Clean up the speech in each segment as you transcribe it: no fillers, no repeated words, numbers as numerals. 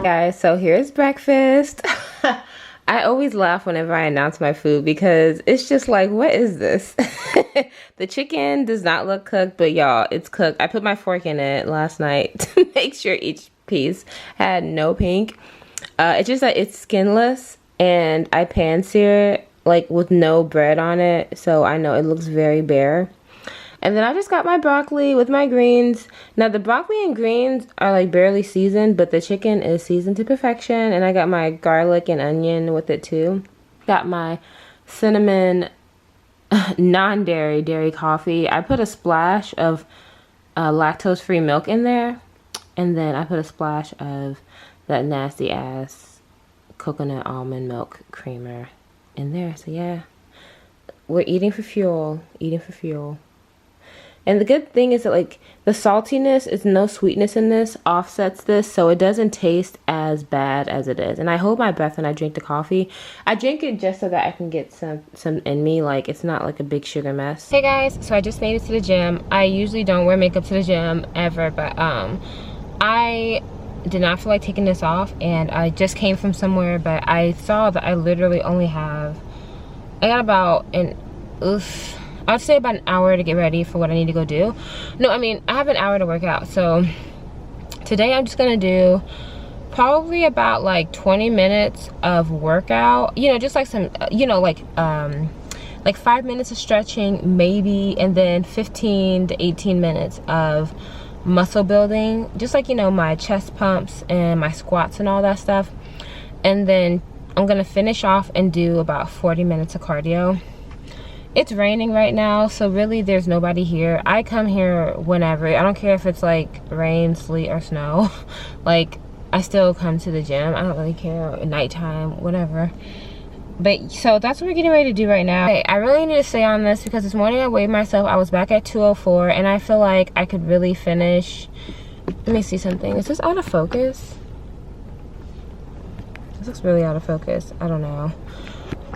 Guys, so here's breakfast. I always laugh whenever I announce my food because it's just like, what is this? The chicken does not look cooked, but y'all, it's cooked. I put my fork in it last night to make sure each piece had no pink. It's just that it's skinless, and I pan sear it like with no bread on it, so I know it looks very bare. And then I just got my broccoli with my greens. Now the broccoli and greens are like barely seasoned, but the chicken is seasoned to perfection. And I got my garlic and onion with it too. Got my cinnamon non-dairy dairy coffee. I put a splash of lactose-free milk in there. And then I put a splash of that nasty ass coconut almond milk creamer in there. So yeah, we're eating for fuel, eating for fuel. And the good thing is that like the saltiness is no sweetness in this, offsets this, so it doesn't taste as bad as it is. And I hold my breath when I drink the coffee. I drink it just so that I can get some in me, like it's not like a big sugar mess. Hey guys, so I just made it to the gym. I usually don't wear makeup to the gym ever, but I did not feel like taking this off, and I just came from somewhere, but I saw that I literally only have, I got about I'd say about an hour to get ready for what I need to go do. No, I mean, I have an hour to work out. So today I'm just gonna do probably about like 20 minutes of workout. You know, just like some, you know, like 5 minutes of stretching maybe, and then 15 to 18 minutes of muscle building. Just like, you know, my chest pumps and my squats and all that stuff. And then I'm gonna finish off and do about 40 minutes of cardio. It's raining right now, so really there's nobody here. I come here whenever. I don't care if it's like rain, sleet, or snow. Like, I still come to the gym. I don't really care. At nighttime, whatever. But so that's what we're getting ready to do right now. Okay, I really need to stay on this because this morning I weighed myself. I was back at 204, and I feel like I could really finish. Let me see something. Is this out of focus? This looks really out of focus. I don't know.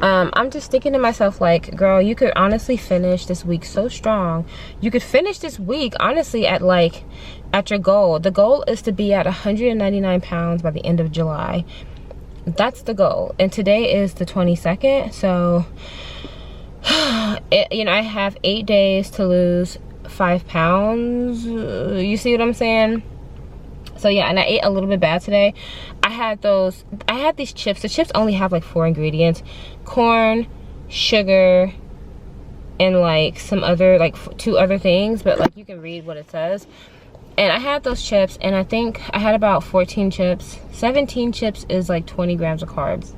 I'm just thinking to myself, like, girl, you could honestly finish this week so strong. You could finish this week, honestly, at your goal. The goal is to be at 199 pounds by the end of July. That's the goal. And today is the 22nd. So, you know, I have 8 days to lose 5 pounds. You see what I'm saying? So yeah, and I ate a little bit bad today. I had these chips. The chips only have like 4 ingredients: corn, sugar, and like some other, like 2 other things, but like you can read what it says. And I had those chips, and I think I had about 14 chips. 17 chips is like 20 grams of carbs.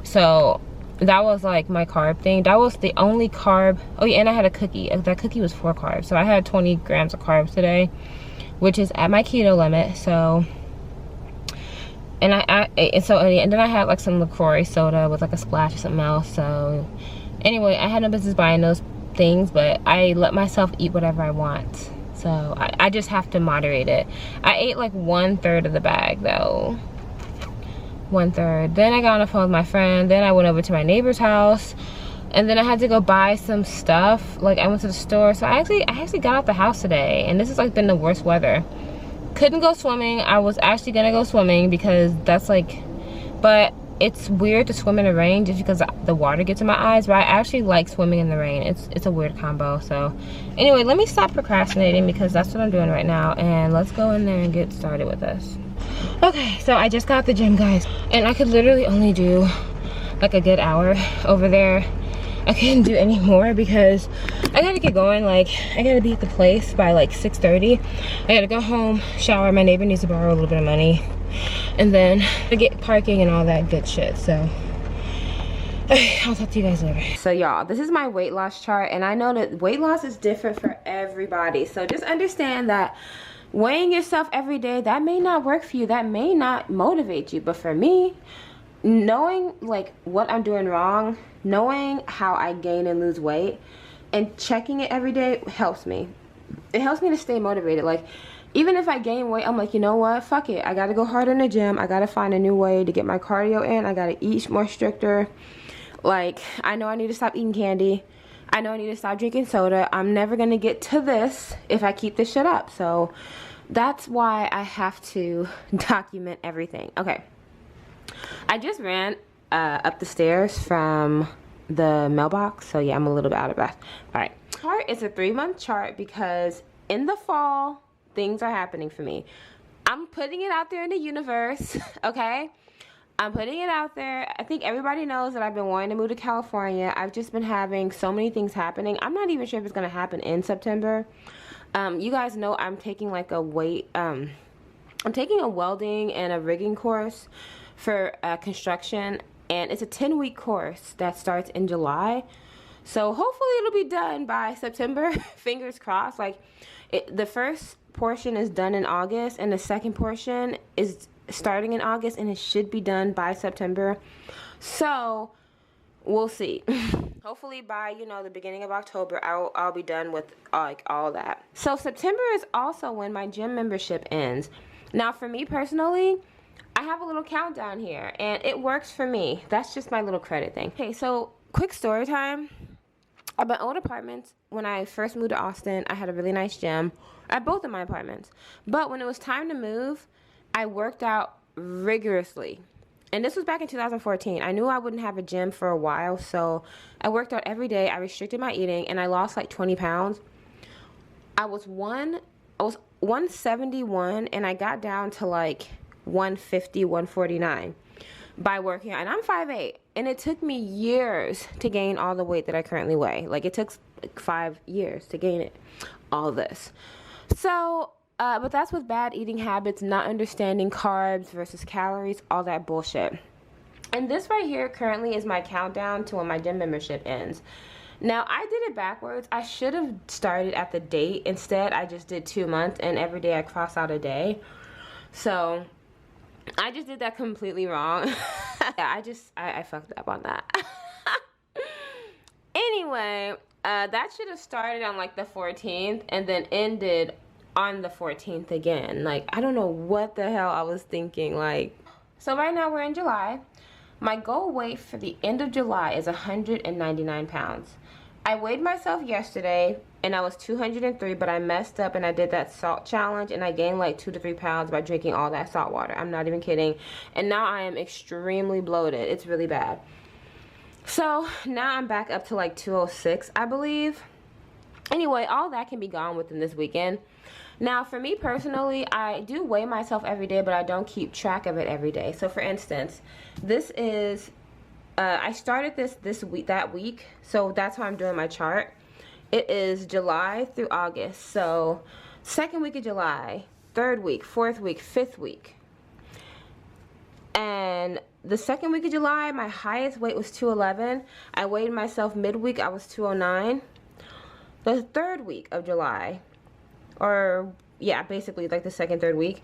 So that was like my carb thing. That was the only carb. Oh yeah, and I had a cookie. That cookie was 4 carbs. So I had 20 grams of carbs today, which is at my keto limit. So, and and then I had like some LaCroix soda with like a splash of something else. So anyway, I had no business buying those things, but I let myself eat whatever I want. So I just have to moderate it. I ate like 1/3 of the bag though. 1/3. Then I got on the phone with my friend. Then I went over to my neighbor's house. And then I had to go buy some stuff. Like, I went to the store. So I actually got out the house today. And this has like been the worst weather. Couldn't go swimming. I was actually gonna go swimming because that's like, but it's weird to swim in the rain just because the water gets in my eyes. But I actually like swimming in the rain. It's a weird combo. So anyway, let me stop procrastinating because that's what I'm doing right now. And let's go in there and get started with this. Okay, so I just got out the gym, guys. And I could literally only do like a good hour over there. I couldn't do any more because I gotta get going. Like, I gotta be at the place by like 6:30. I gotta go home, shower. My neighbor needs to borrow a little bit of money, and then I get parking and all that good shit. So okay, I'll talk to you guys later. So y'all, this is my weight loss chart, and I know that weight loss is different for everybody. So just understand that weighing yourself every day, that may not work for you. That may not motivate you. But for me, knowing like what I'm doing wrong, knowing how I gain and lose weight, and checking it every day helps me. It helps me to stay motivated. Like, even if I gain weight, I'm like, you know what, fuck it. I gotta go harder in the gym. I gotta find a new way to get my cardio in. I gotta eat more stricter. Like, I know I need to stop eating candy. I know I need to stop drinking soda. I'm never gonna get to this if I keep this shit up. So That's why I have to document everything. Okay. I just ran up the stairs from the mailbox, so yeah, I'm a little bit out of breath. All right. Chart is a 3-month chart because in the fall, things are happening for me. I'm putting it out there in the universe, okay? I'm putting it out there. I think everybody knows that I've been wanting to move to California. I've just been having so many things happening. I'm not even sure if it's going to happen in September. You guys know I'm taking like a I'm taking a welding and a rigging course for construction, and it's a 10-week course that starts in July. So hopefully it'll be done by September. Fingers crossed. Like the first portion is done in August, and the second portion is starting in August, and it should be done by September. So we'll see. Hopefully by, you know, the beginning of October, I'll be done with like all that. So September is also when my gym membership ends. Now for me personally, I have a little countdown here, and it works for me. That's just my little credit thing. Okay, so quick story time. At my old apartments, when I first moved to Austin, I had a really nice gym at both of my apartments. But when it was time to move, I worked out rigorously. And this was back in 2014. I knew I wouldn't have a gym for a while, so I worked out every day. I restricted my eating, and I lost like 20 pounds. I was 171, and I got down to like 150, 149 by working out. And I'm 5'8", and it took me years to gain all the weight that I currently weigh. Like, it took like 5 years to gain it, all this. So but that's with bad eating habits, not understanding carbs versus calories, all that bullshit. And this right here currently is my countdown to when my gym membership ends. Now, I did it backwards. I should have started at the date. Instead, I just did 2 months, and every day I cross out a day. So I just did that completely wrong. Yeah, I fucked up on that. Anyway, that should have started on like the 14th and then ended on the 14th again. Like, I don't know what the hell I was thinking. Like, so right now we're in July. My goal weight for the end of July is 199 pounds. I weighed myself yesterday and I was 203, but I messed up and I did that salt challenge, and I gained like 2 to 3 pounds by drinking all that salt water. I'm not even kidding. And now I am extremely bloated. It's really bad. So now I'm back up to like 206, I believe. Anyway, all that can be gone within this weekend. Now, for me personally, I do weigh myself every day, but I don't keep track of it every day. So, for instance, this is, I started that week, so that's how I'm doing my chart. It is July through August. So, 2nd week of July, 3rd week, 4th week, 5th week. And the 2nd week of July, my highest weight was 211. I weighed myself midweek, I was 209. The 3rd week of July, or yeah, basically like the 2nd, 3rd week,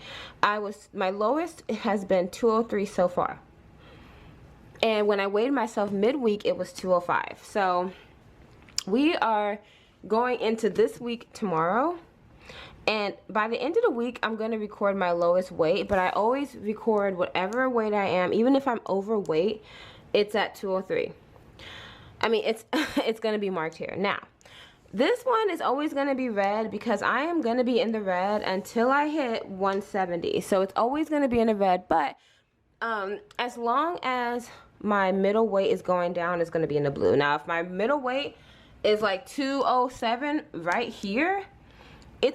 my lowest has been 203 so far. And when I weighed myself midweek, it was 205. So we are going into this week tomorrow, and by the end of the week, I'm going to record my lowest weight, but I always record whatever weight I am. Even if I'm overweight, it's at 203. I mean, it's going to be marked here. Now, this one is always going to be red because I am going to be in the red until I hit 170. So it's always going to be in the red. But as long as my middle weight is going down, it's going to be in the blue. Now, if my middle weight is like 207 right here,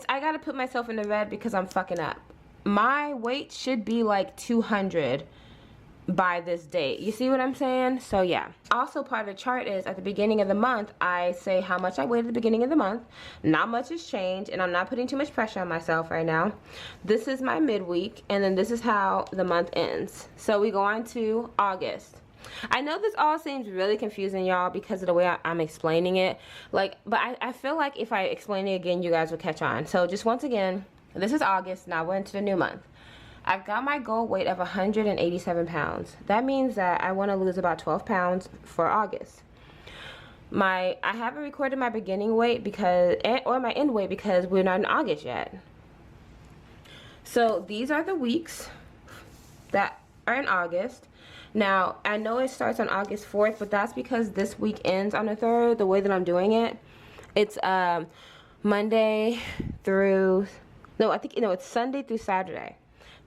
I got to put myself in the red because I'm fucking up. My weight should be like 200 by this date. You see what I'm saying? So yeah. Also, part of the chart is at the beginning of the month, I say how much I weighed at the beginning of the month. Not much has changed, and I'm not putting too much pressure on myself right now. This is my midweek, and then this is how the month ends. So we go on to August. I know this all seems really confusing, y'all, because of the way I'm explaining it. Like, but I feel like if I explain it again, you guys will catch on. So just once again, this is August. Now we're into the new month. I've got my goal weight of 187 pounds. That means that I want to lose about 12 pounds for August. I haven't recorded my beginning weight or my end weight because we're not in August yet. So these are the weeks that are in August. Now, I know it starts on August 4th, but that's because this week ends on the 3rd, the way that I'm doing it. It's Monday through No, I think, it's Sunday through Saturday.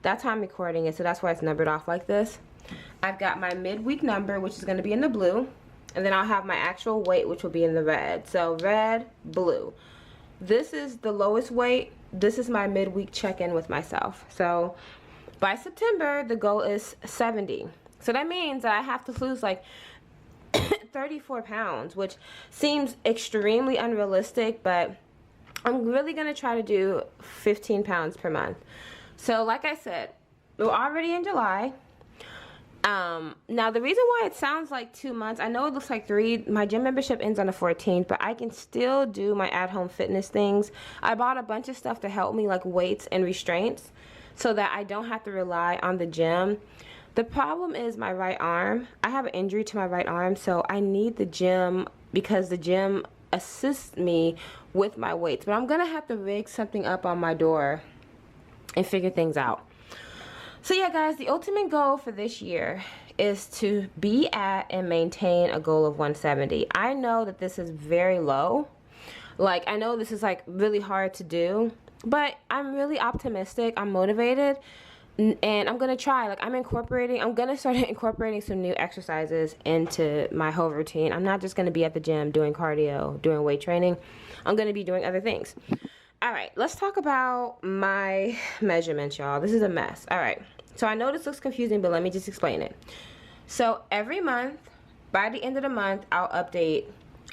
That's how I'm recording it, so that's why it's numbered off like this. I've got my midweek number, which is going to be in the blue, and then I'll have my actual weight, which will be in the red. So red, blue. This is the lowest weight. This is my midweek check-in with myself. So by September, the goal is 70. So that means that I have to lose like 34 pounds, which seems extremely unrealistic, but I'm really going to try to do 15 pounds per month. So like I said, we're already in July. Now the reason why it sounds like 2 months, I know it looks like 3. My gym membership ends on the 14th, but I can still do my at-home fitness things. I bought a bunch of stuff to help me, like weights and restraints, so that I don't have to rely on the gym. The problem is my right arm. I have an injury to my right arm, so I need the gym because the gym assists me with my weights. But I'm gonna have to rig something up on my door and figure things out. So yeah, guys, the ultimate goal for this year is to be at and maintain a goal of 170. I know that this is very low. Like, I know this is like really hard to do, but I'm really optimistic. I'm motivated, and I'm gonna try. Like, I'm gonna start incorporating some new exercises into my whole routine. I'm not just gonna be at the gym doing cardio, doing weight training. I'm gonna be doing other things. All right, let's talk about my measurements, y'all. This is a mess. All right, so I know this looks confusing, but let me just explain it. So every month, by the end of the month, I'll update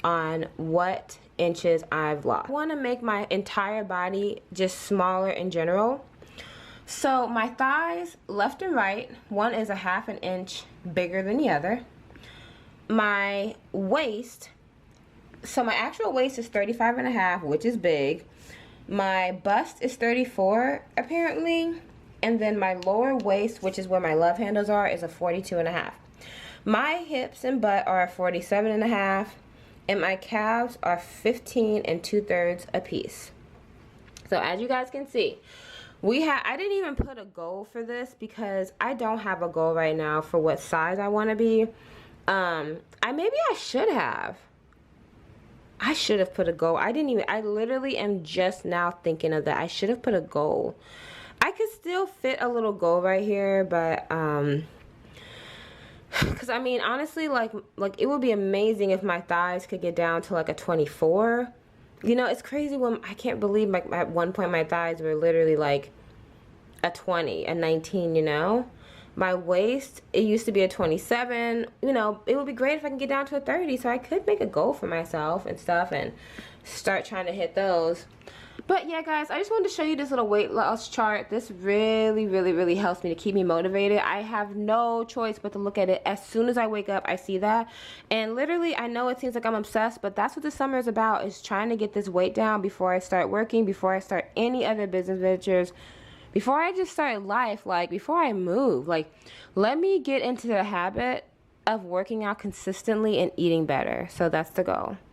on what inches I've lost. I want to make my entire body just smaller in general. So my thighs, left and right, one is a ½ an inch bigger than the other. My waist, so my actual waist is 35.5, which is big. My bust is 34 apparently, and then my lower waist, which is where my love handles are, is a 42.5. My hips and butt are a 47.5, and my calves are 15 2/3 a piece. So as you guys can see, I didn't even put a goal for this because I don't have a goal right now for what size I want to be. Maybe I should have. I should have put a goal. I literally am just now thinking of that. I should have put a goal. I could still fit a little goal right here, but because I mean, honestly, like it would be amazing if my thighs could get down to like a 24. You know, it's crazy when I can't believe like at one point my thighs were literally like a 20, a 19, you know. My waist, it used to be a 27. You know, it would be great if I can get down to a 30, so I could make a goal for myself and stuff and start trying to hit those. But yeah, guys, I just wanted to show you this little weight loss chart. This really helps me to keep me motivated. I have no choice but to look at it. As soon as I wake up, I see that. And literally, I know it seems like I'm obsessed, but that's what the summer is about, is trying to get this weight down before I start working, before I start any other business ventures, before I just start life, like before I move. Like, let me get into the habit of working out consistently and eating better. So that's the goal.